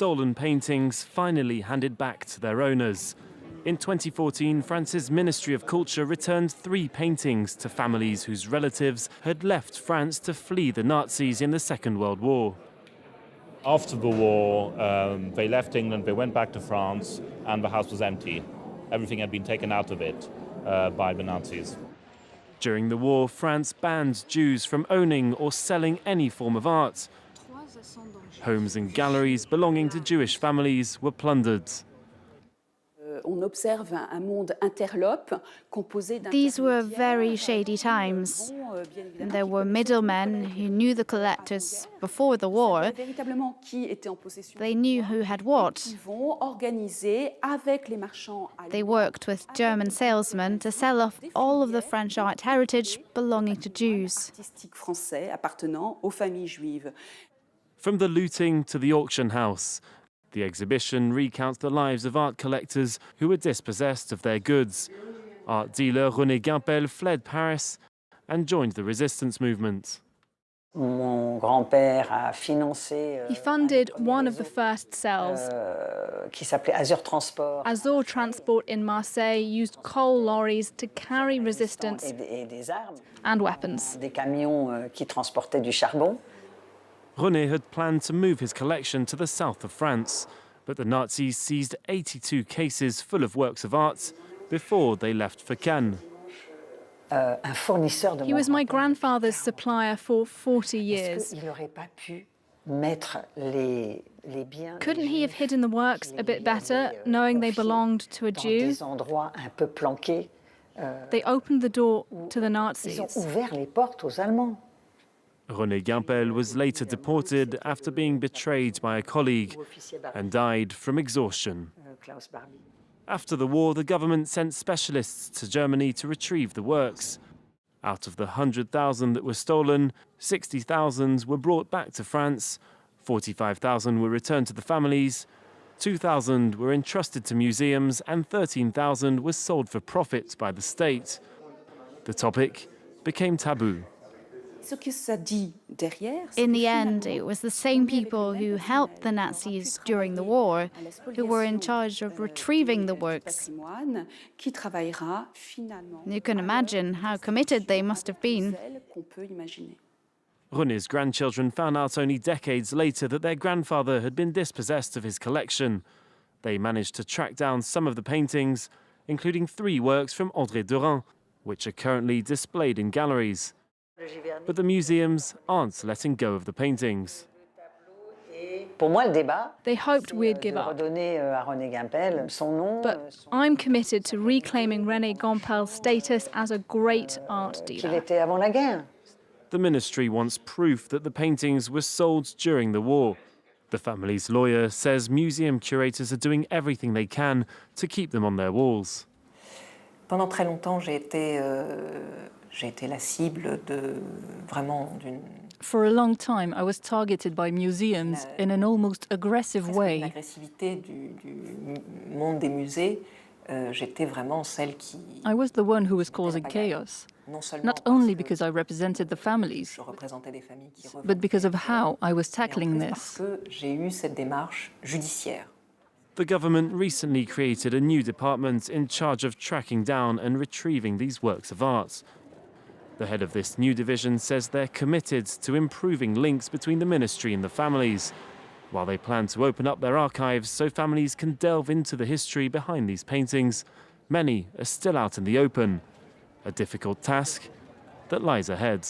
stolen paintings finally handed back to their owners. In 2014, France's Ministry of Culture returned 3 paintings to families whose relatives had left France to flee the Nazis in the Second World War. After the war, they left England, they went back to France, and the house was empty. Everything had been taken out of it by the Nazis. During the war, France banned Jews from owning or selling any form of art. Homes and galleries belonging to Jewish families were plundered. These were very shady times. There were middlemen who knew the collectors before the war. They knew who had what. They worked with German salesmen to sell off all of the French art heritage belonging to Jews. From the looting to the auction house, the exhibition recounts the lives of art collectors who were dispossessed of their goods. Art dealer René Gimpel fled Paris and joined the resistance movement. He funded one of the first cells. Azur Transport in Marseille used coal lorries to carry resistance and weapons. René had planned to move his collection to the south of France, but the Nazis seized 82 cases full of works of art before they left for Cannes. He was my grandfather's supplier for 40 years. Couldn't he have hidden the works a bit better, knowing they belonged to a Jew? They opened the door to the Nazis. René Gimpel was later deported after being betrayed by a colleague and died from exhaustion. After the war, the government sent specialists to Germany to retrieve the works. Out of the 100,000 that were stolen, 60,000 were brought back to France, 45,000 were returned to the families, 2,000 were entrusted to museums, and 13,000 were sold for profit by the state. The topic became taboo. In the end, it was the same people who helped the Nazis during the war who were in charge of retrieving the works. You can imagine how committed they must have been. René's grandchildren found out only decades later that their grandfather had been dispossessed of his collection. They managed to track down some of the paintings, including 3 works from André Derain, which are currently displayed in galleries. But the museums aren't letting go of the paintings. They hoped we'd give up. But I'm committed to reclaiming René Gimpel's status as a great art dealer. The ministry wants proof that the paintings were sold during the war. The family's lawyer says museum curators are doing everything they can to keep them on their walls. Pendant très longtemps, j'ai été la cible d'une... For a long time, I was targeted by museums in an almost aggressive way. L'agressivité du monde des musées, j'étais vraiment celle qui... I was the one who was causing chaos, not only because I represented the families, but because of how I was tackling this. J'ai eu cette démarche judiciaire. The government recently created a new department in charge of tracking down and retrieving these works of art. The head of this new division says they're committed to improving links between the ministry and the families, while they plan to open up their archives so families can delve into the history behind these paintings. Many are still out in the open, a difficult task that lies ahead.